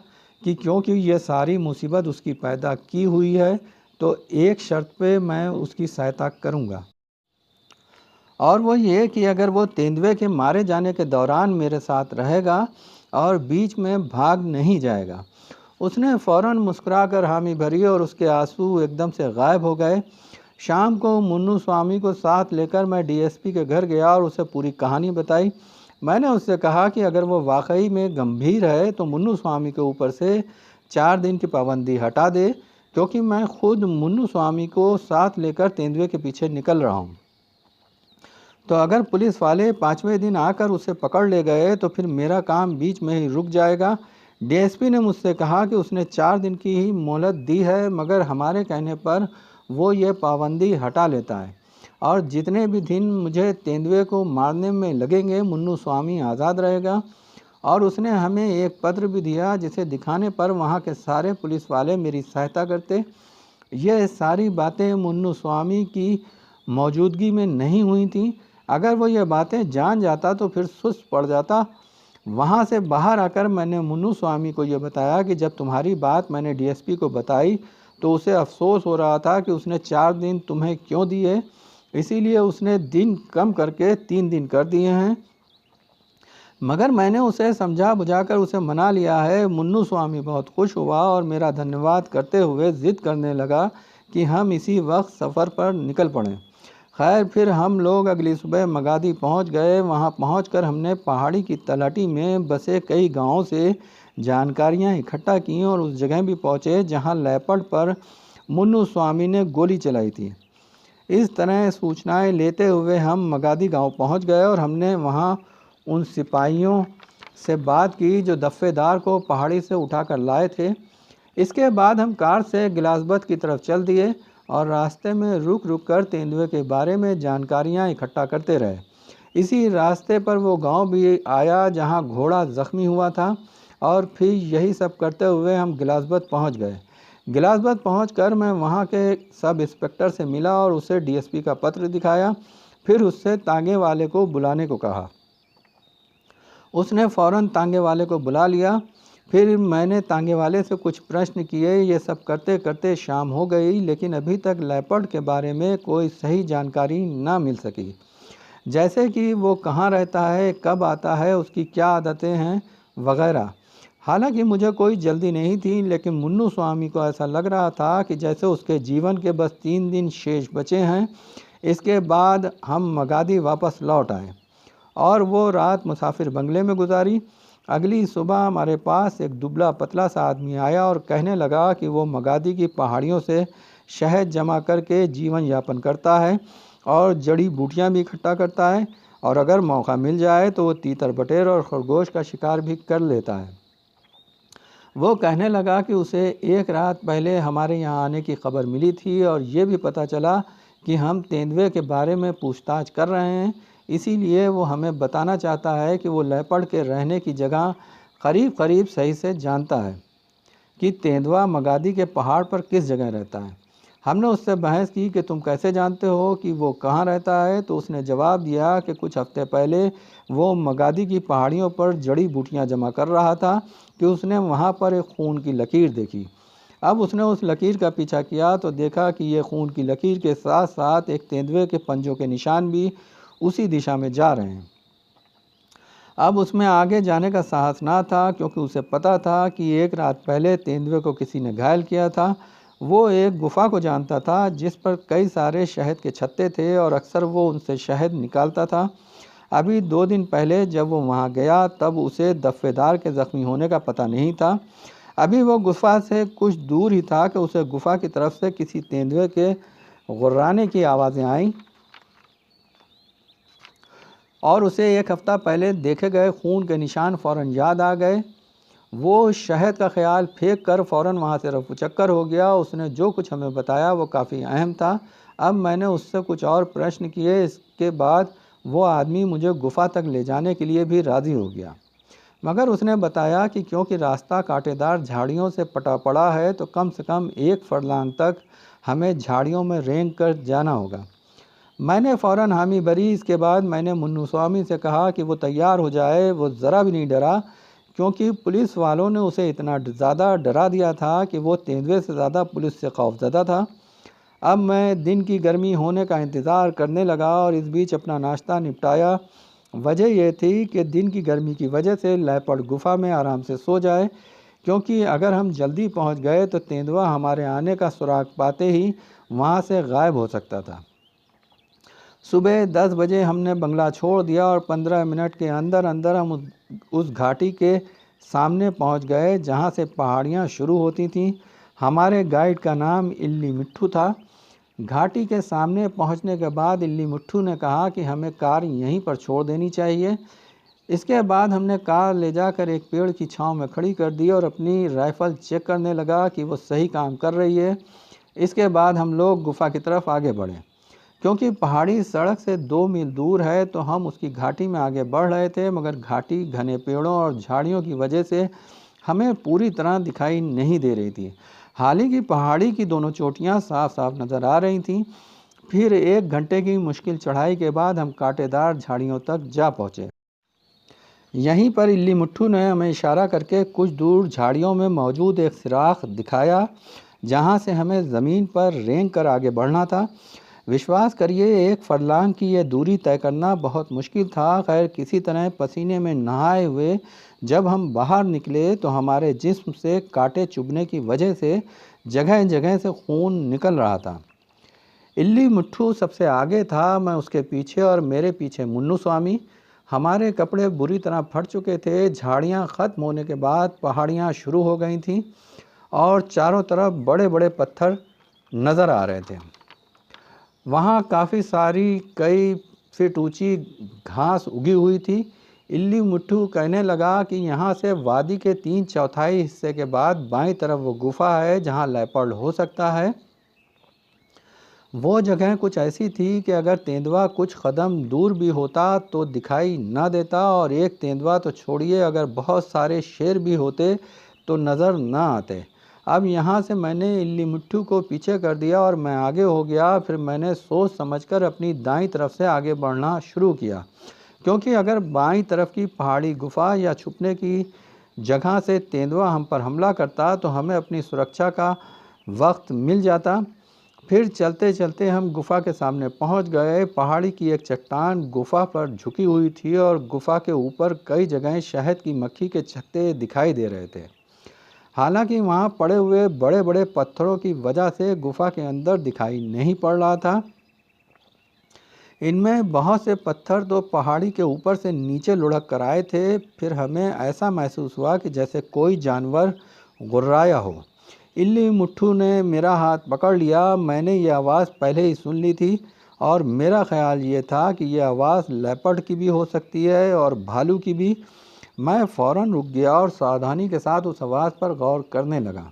कि क्योंकि ये सारी मुसीबत उसकी पैदा की हुई है तो एक शर्त पे मैं उसकी सहायता करूँगा, और वो ये कि अगर वो तेंदुए के मारे जाने के दौरान मेरे साथ रहेगा और बीच में भाग नहीं जाएगा। उसने फ़ौरन मुस्कुराकर हामी भरी और उसके आंसू एकदम से गायब हो गए। शाम को मुन्नू स्वामी को साथ लेकर मैं डीएसपी के घर गया और उसे पूरी कहानी बताई। मैंने उससे कहा कि अगर वो वाकई में गंभीर है तो मुन्नू स्वामी के ऊपर से 4 दिन की पाबंदी हटा दे, क्योंकि मैं खुद मुन्नू स्वामी को साथ लेकर तेंदुए के पीछे निकल रहा हूँ। तो अगर पुलिस वाले 5वें दिन आकर उसे पकड़ ले गए तो फिर मेरा काम बीच में ही रुक जाएगा। डीएसपी ने मुझसे कहा कि उसने 4 दिन की ही मोहलत दी है, मगर हमारे कहने पर वो ये पाबंदी हटा लेता है और जितने भी दिन मुझे तेंदुए को मारने में लगेंगे मुन्नू स्वामी आज़ाद रहेगा। और उसने हमें एक पत्र भी दिया जिसे दिखाने पर वहाँ के सारे पुलिस वाले मेरी सहायता करते। यह सारी बातें मुन्नू स्वामी की मौजूदगी में नहीं हुई थीं। अगर वो ये बातें जान जाता तो फिर सुस्त पड़ जाता। वहाँ से बाहर आकर मैंने मुन्नू स्वामी को ये बताया कि जब तुम्हारी बात मैंने डीएसपी को बताई तो उसे अफसोस हो रहा था कि उसने 4 दिन तुम्हें क्यों दिए, इसीलिए उसने दिन कम करके 3 दिन कर दिए हैं। मगर मैंने उसे समझा बुझाकर उसे मना लिया है। मुन्नू स्वामी बहुत खुश हुआ और मेरा धन्यवाद करते हुए ज़िद करने लगा कि हम इसी वक्त सफ़र पर निकल पड़ें। खैर, फिर हम लोग अगली सुबह मगादी पहुंच गए। वहां पहुंचकर हमने पहाड़ी की तलहटी में बसे कई गांवों से जानकारियां इकट्ठा की और उस जगह भी पहुंचे जहां लेपर्ड पर मुन्नू स्वामी ने गोली चलाई थी। इस तरह सूचनाएं लेते हुए हम मगादी गांव पहुंच गए और हमने वहां उन सिपाहियों से बात की जो दफ़ेदार को पहाड़ी से उठाकर लाए थे। इसके बाद हम कार से गिलासबत की तरफ चल दिए और रास्ते में रुक रुक कर तेंदुए के बारे में जानकारियां इकट्ठा करते रहे। इसी रास्ते पर वो गांव भी आया जहां घोड़ा ज़ख्मी हुआ था और फिर यही सब करते हुए हम गिलासबत पहुंच गए। गिलासबत पहुंचकर मैं वहां के सब इंस्पेक्टर से मिला और उसे डीएसपी का पत्र दिखाया। फिर उससे तांगे वाले को बुलाने को कहा। उसने फ़ौरन तांगे वाले को बुला लिया। फिर मैंने तांगे वाले से कुछ प्रश्न किए। ये सब करते करते शाम हो गई, लेकिन अभी तक लेपर्ड के बारे में कोई सही जानकारी ना मिल सकी, जैसे कि वो कहाँ रहता है, कब आता है, उसकी क्या आदतें हैं वगैरह। हालांकि मुझे कोई जल्दी नहीं थी, लेकिन मुन्नू स्वामी को ऐसा लग रहा था कि जैसे उसके जीवन के बस 3 दिन शेष बचे हैं। इसके बाद हम मगादी वापस लौट आए और वो रात मुसाफिर बंगले में गुजारी। अगली सुबह हमारे पास एक दुबला पतला सा आदमी आया और कहने लगा कि वो मगादी की पहाड़ियों से शहद जमा करके जीवन यापन करता है और जड़ी बूटियां भी इकट्ठा करता है, और अगर मौका मिल जाए तो वो तीतर बटेर और खरगोश का शिकार भी कर लेता है। वो कहने लगा कि उसे एक रात पहले हमारे यहाँ आने की खबर मिली थी और ये भी पता चला कि हम तेंदुए के बारे में पूछताछ कर रहे हैं, इसीलिए वो हमें बताना चाहता है कि वो लेपर्ड के रहने की जगह करीब करीब सही से जानता है कि तेंदुआ मगादी के पहाड़ पर किस जगह रहता है। हमने उससे बहस की कि तुम कैसे जानते हो कि वो कहाँ रहता है, तो उसने जवाब दिया कि कुछ हफ्ते पहले वो मगादी की पहाड़ियों पर जड़ी बूटियाँ जमा कर रहा था कि उसने वहाँ पर एक खून की लकीर देखी। अब उसने उस लकीर का पीछा किया तो देखा कि ये खून की लकीर के साथ साथ एक तेंदुए के पंजों के निशान भी उसी दिशा में जा रहे हैं। अब उसमें आगे जाने का साहस ना था, क्योंकि उसे पता था कि एक रात पहले तेंदुए को किसी ने घायल किया था। वो एक गुफ़ा को जानता था जिस पर कई सारे शहद के छत्ते थे और अक्सर वो उनसे शहद निकालता था। अभी 2 दिन पहले जब वो वहाँ गया तब उसे दफ़ेदार के ज़ख्मी होने का पता नहीं था। अभी वो गुफ़ा से कुछ दूर ही था कि उसे गुफ़ा की तरफ से किसी तेंदुए के गुर्राने की आवाज़ें आईं और उसे 1 हफ़्ता पहले देखे गए खून के निशान फ़ौरन याद आ गए। वो शहद का ख़्याल फेंक कर फ़ौरन वहाँ से रफूचक्कर हो गया। उसने जो कुछ हमें बताया वो काफ़ी अहम था। अब मैंने उससे कुछ और प्रश्न किए। इसके बाद वो आदमी मुझे गुफ़ा तक ले जाने के लिए भी राज़ी हो गया, मगर उसने बताया कि क्योंकि रास्ता कांटेदार झाड़ियों से पटा पड़ा है तो कम से कम 1 फरलांग तक हमें झाड़ियों में रेंग कर जाना होगा। मैंने फ़ौरन हामी भरी। इसके बाद मैंने मुन्नू स्वामी से कहा कि वो तैयार हो जाए। वो ज़रा भी नहीं डरा, क्योंकि पुलिस वालों ने उसे इतना ज़्यादा डरा दिया था कि वो तेंदुए से ज़्यादा पुलिस से खौफज़दा था। अब मैं दिन की गर्मी होने का इंतज़ार करने लगा और इस बीच अपना नाश्ता निपटाया। वजह यह थी कि दिन की गर्मी की वजह से लेपर्ड गुफ़ा में आराम से सो जाए, क्योंकि अगर हम जल्दी पहुंच गए तो तेंदुआ हमारे आने का सुराग पाते ही वहां से गायब हो सकता था। सुबह 10 बजे हमने बंगला छोड़ दिया और 15 मिनट के अंदर अंदर हम उस घाटी के सामने पहुंच गए जहां से पहाड़ियां शुरू होती थीं। हमारे गाइड का नाम इल्ली मिट्ठू था। घाटी के सामने पहुंचने के बाद इल्ली मिट्ठू ने कहा कि हमें कार यहीं पर छोड़ देनी चाहिए। इसके बाद हमने कार ले जाकर एक पेड़ की छांव में खड़ी कर दी और अपनी राइफ़ल चेक करने लगा कि वो सही काम कर रही है। इसके बाद हम लोग गुफ़ा की तरफ आगे बढ़े। क्योंकि पहाड़ी सड़क से 2 मील दूर है तो हम उसकी घाटी में आगे बढ़ रहे थे, मगर घाटी घने पेड़ों और झाड़ियों की वजह से हमें पूरी तरह दिखाई नहीं दे रही थी। हालांकि पहाड़ी की दोनों चोटियां साफ साफ नज़र आ रही थीं। फिर 1 घंटे की मुश्किल चढ़ाई के बाद हम कांटेदार झाड़ियों तक जा पहुँचे। यहीं पर इल्ली मुट्ठू ने हमें इशारा करके कुछ दूर झाड़ियों में मौजूद एक सुराख दिखाया, जहां से हमें ज़मीन पर रेंग कर आगे बढ़ना था। विश्वास करिए 1 फरलांग की यह दूरी तय करना बहुत मुश्किल था। खैर किसी तरह पसीने में नहाए हुए जब हम बाहर निकले तो हमारे जिस्म से कांटे चुभने की वजह से जगह जगह से खून निकल रहा था। इल्ली मुट्ठू सबसे आगे था, मैं उसके पीछे और मेरे पीछे मुन्नू स्वामी। हमारे कपड़े बुरी तरह फट चुके थे। झाड़ियाँ ख़त्म होने के बाद पहाड़ियाँ शुरू हो गई थीं और चारों तरफ बड़े बड़े पत्थर नज़र आ रहे थे। वहाँ काफ़ी सारी कई फीट ऊंची घास उगी हुई थी। इल्ली मुट्ठू कहने लगा कि यहाँ से वादी के 3/4 हिस्से के बाद बाईं तरफ वो गुफ़ा है जहाँ लेपर्ड हो सकता है। वो जगह कुछ ऐसी थी कि अगर तेंदुआ कुछ कदम दूर भी होता तो दिखाई ना देता, और एक तेंदुआ तो छोड़िए अगर बहुत सारे शेर भी होते तो नज़र ना आते। अब यहाँ से मैंने इल्ली मुट्ठू को पीछे कर दिया और मैं आगे हो गया। फिर मैंने सोच समझकर अपनी दाईं तरफ से आगे बढ़ना शुरू किया, क्योंकि अगर बाईं तरफ की पहाड़ी गुफा या छुपने की जगह से तेंदुआ हम पर हमला करता तो हमें अपनी सुरक्षा का वक्त मिल जाता। फिर चलते चलते हम गुफ़ा के सामने पहुंच गए। पहाड़ी की एक चट्टान गुफ़ा पर झुकी हुई थी और गुफ़ा के ऊपर कई जगह शहद की मक्खी के छत्ते दिखाई दे रहे थे। हालांकि वहां पड़े हुए बड़े बड़े पत्थरों की वजह से गुफ़ा के अंदर दिखाई नहीं पड़ रहा था। इनमें बहुत से पत्थर तो पहाड़ी के ऊपर से नीचे लुढ़क कर आए थे। फिर हमें ऐसा महसूस हुआ कि जैसे कोई जानवर गुर्राया हो। इल्ली मुट्ठू ने मेरा हाथ पकड़ लिया। मैंने ये आवाज़ पहले ही सुन ली थी और मेरा ख्याल ये था कि यह आवाज़ लेपर्ड की भी हो सकती है और भालू की भी। मैं फ़ौरन रुक गया और सावधानी के साथ उस आवाज़ पर गौर करने लगा।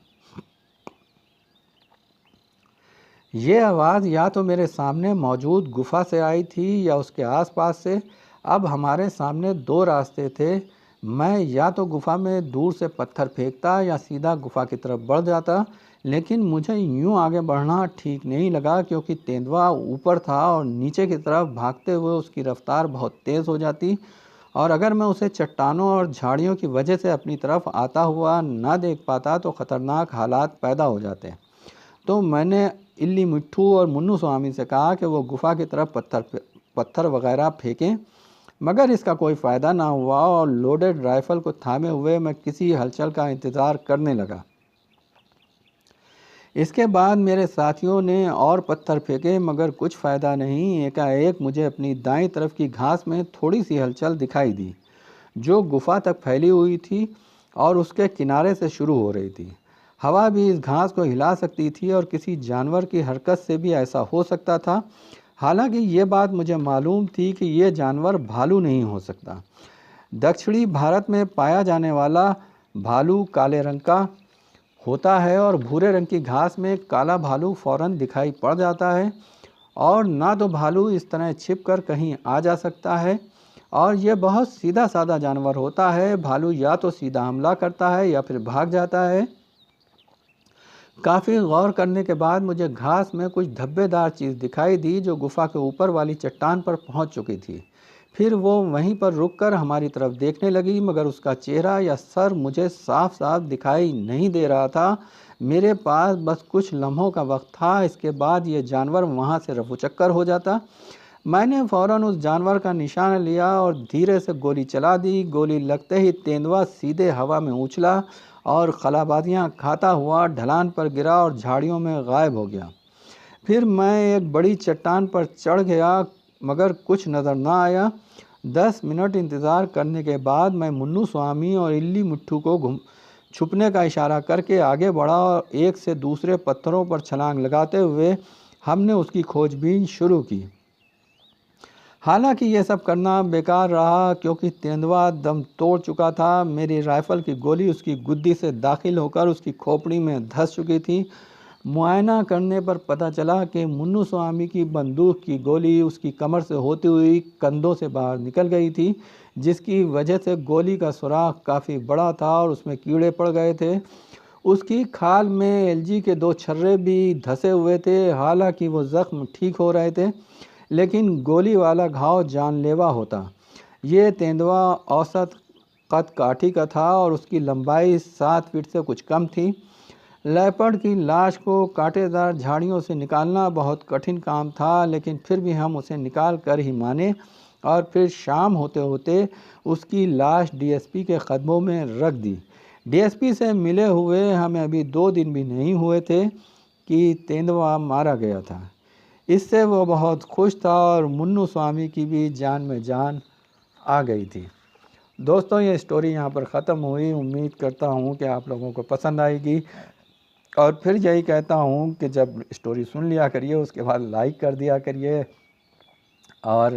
ये आवाज़ या तो मेरे सामने मौजूद गुफ़ा से आई थी या उसके आसपास से। अब हमारे सामने 2 रास्ते थे। मैं या तो गुफ़ा में दूर से पत्थर फेंकता या सीधा गुफ़ा की तरफ बढ़ जाता, लेकिन मुझे यूं आगे बढ़ना ठीक नहीं लगा, क्योंकि तेंदुआ ऊपर था और नीचे की तरफ भागते हुए उसकी रफ्तार बहुत तेज़ हो जाती, और अगर मैं उसे चट्टानों और झाड़ियों की वजह से अपनी तरफ आता हुआ ना देख पाता तो ख़तरनाक हालात पैदा हो जाते। तो मैंने इल्ली मिट्ठू और मुन्नू स्वामी से कहा कि वो गुफा की तरफ पत्थर वगैरह फेंकें, मगर इसका कोई फ़ायदा ना हुआ और लोडेड राइफ़ल को थामे हुए मैं किसी हलचल का इंतज़ार करने लगा। इसके बाद मेरे साथियों ने और पत्थर फेंके, मगर कुछ फ़ायदा नहीं। एकाएक मुझे अपनी दाईं तरफ की घास में थोड़ी सी हलचल दिखाई दी, जो गुफा तक फैली हुई थी और उसके किनारे से शुरू हो रही थी। हवा भी इस घास को हिला सकती थी और किसी जानवर की हरकत से भी ऐसा हो सकता था। हालांकि ये बात मुझे मालूम थी कि ये जानवर भालू नहीं हो सकता। दक्षिणी भारत में पाया जाने वाला भालू काले रंग का होता है और भूरे रंग की घास में काला भालू फौरन दिखाई पड़ जाता है, और ना तो भालू इस तरह छिपकर कहीं आ जा सकता है, और यह बहुत सीधा साधा जानवर होता है। भालू या तो सीधा हमला करता है या फिर भाग जाता है। काफ़ी गौर करने के बाद मुझे घास में कुछ धब्बेदार चीज़ दिखाई दी, जो गुफा के ऊपर वाली चट्टान पर पहुंच चुकी थी। फिर वो वहीं पर रुककर हमारी तरफ देखने लगी, मगर उसका चेहरा या सर मुझे साफ साफ दिखाई नहीं दे रहा था। मेरे पास बस कुछ लम्हों का वक्त था, इसके बाद ये जानवर वहाँ से रफूचक्कर हो जाता। मैंने फ़ौरन उस जानवर का निशाना लिया और धीरे से गोली चला दी। गोली लगते ही तेंदुआ सीधे हवा में उछला और खलाबाजियाँ खाता हुआ ढलान पर गिरा और झाड़ियों में गायब हो गया। फिर मैं एक बड़ी चट्टान पर चढ़ गया, मगर कुछ नज़र ना आया। 10 मिनट इंतज़ार करने के बाद मैं मुन्नू स्वामी और इल्ली मिट्ठू को छुपने का इशारा करके आगे बढ़ा और एक से दूसरे पत्थरों पर छलांग लगाते हुए हमने उसकी खोजबीन शुरू की। हालांकि यह सब करना बेकार रहा, क्योंकि तेंदुआ दम तोड़ चुका था। मेरी राइफ़ल की गोली उसकी गुद्दी से दाखिल होकर उसकी खोपड़ी में धंस चुकी थी। मुआयना करने पर पता चला कि मुन्नू स्वामी की बंदूक की गोली उसकी कमर से होती हुई कंधों से बाहर निकल गई थी, जिसकी वजह से गोली का सुराख काफ़ी बड़ा था और उसमें कीड़े पड़ गए थे। उसकी खाल में एलजी के 2 छर्रे भी धंसे हुए थे। हालांकि वो ज़ख्म ठीक हो रहे थे, लेकिन गोली वाला घाव जानलेवा होता। ये तेंदुआ औसत कद काठी का था और उसकी लंबाई 7 फीट से कुछ कम थी। लेपर्ड की लाश को कांटेदार झाड़ियों से निकालना बहुत कठिन काम था, लेकिन फिर भी हम उसे निकाल कर ही माने, और फिर शाम होते होते उसकी लाश डीएसपी के कदमों में रख दी। डीएसपी से मिले हुए हमें अभी 2 दिन भी नहीं हुए थे कि तेंदुआ मारा गया था। इससे वो बहुत खुश था और मुन्नू स्वामी की भी जान में जान आ गई थी। दोस्तों, ये स्टोरी यहाँ पर ख़त्म हुई। उम्मीद करता हूँ कि आप लोगों को पसंद आएगी, और फिर यही कहता हूँ कि जब स्टोरी सुन लिया करिए उसके बाद लाइक कर दिया करिए और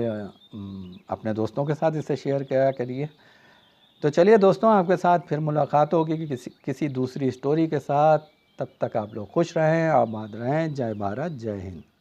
अपने दोस्तों के साथ इसे शेयर किया करिए। तो चलिए दोस्तों, आपके साथ फिर मुलाकात होगी कि किसी दूसरी स्टोरी के साथ। तब तक आप लोग खुश रहें, आबाद रहें। जय भारत, जय हिंद।